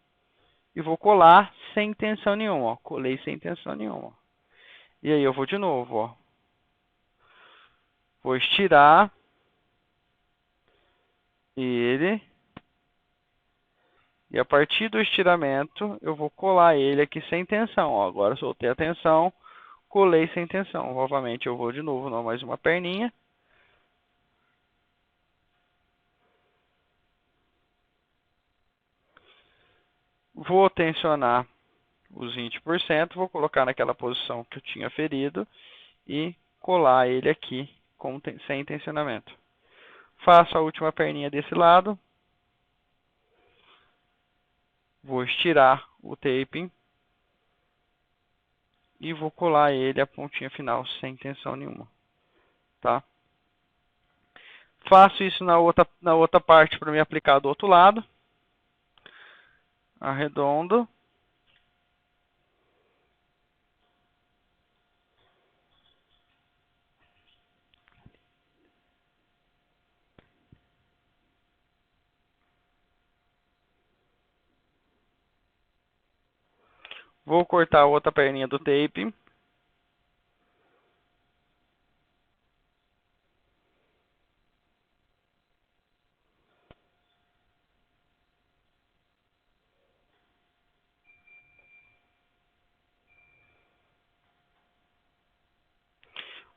Speaker 1: e vou colar sem tensão nenhuma, ó. Colei sem tensão nenhuma. E aí eu vou de novo, ó. Vou estirar ele. E a partir do estiramento, eu vou colar ele aqui sem tensão, ó. Agora soltei a tensão, colei sem tensão. Novamente eu vou de novo, não mais uma perninha. Vou tensionar os 20%, vou colocar naquela posição que eu tinha ferido e colar ele aqui sem tensionamento. Faço a última perninha desse lado. Vou estirar o taping e vou colar ele a pontinha final sem tensão nenhuma, tá? Faço isso na outra parte para me aplicar do outro lado. Arredondo. Vou cortar a outra perninha do tape.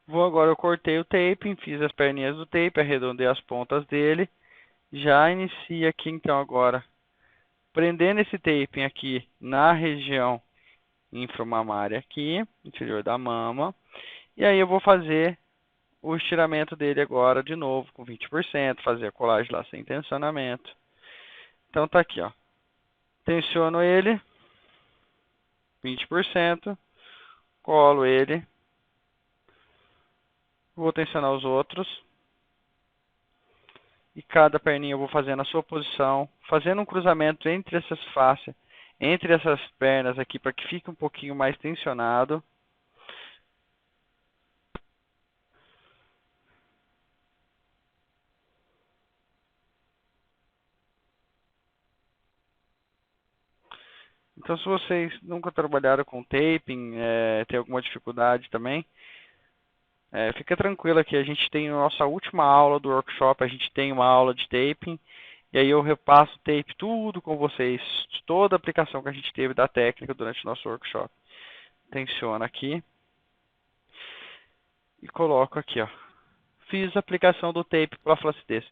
Speaker 1: Agora eu cortei o tape, fiz as perninhas do tape, arredondei as pontas dele. Já inicia aqui então agora, prendendo esse tape aqui na região inframamária aqui, inferior da mama. E aí eu vou fazer o estiramento dele agora de novo com 20%, fazer a colagem lá sem tensionamento. Então tá aqui, ó. Tensiono ele, 20%, colo ele, vou tensionar os outros. E cada perninha eu vou fazendo a sua posição, fazendo um cruzamento entre essas faces, entre essas pernas aqui, para que fique um pouquinho mais tensionado. Então, se vocês nunca trabalharam com taping, tem alguma dificuldade também, fica tranquilo que a gente tem a nossa última aula do workshop, a gente tem uma aula de taping, e aí eu repasso o tape tudo com vocês, toda a aplicação que a gente teve da técnica durante o nosso workshop. Tensiona aqui e coloco aqui, ó. Fiz a aplicação do tape para a flacidez.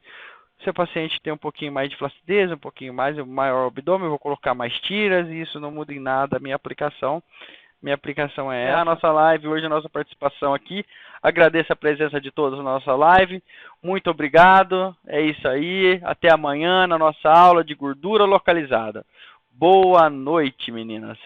Speaker 1: Se o paciente tem um pouquinho mais de flacidez, um pouquinho mais, maior abdômen, eu vou colocar mais tiras e isso não muda em nada a minha aplicação. Minha aplicação é essa. A nossa live, hoje a nossa participação aqui. Agradeço a presença de todos na nossa live. Muito obrigado. É isso aí. Até amanhã na nossa aula de gordura localizada. Boa noite, meninas.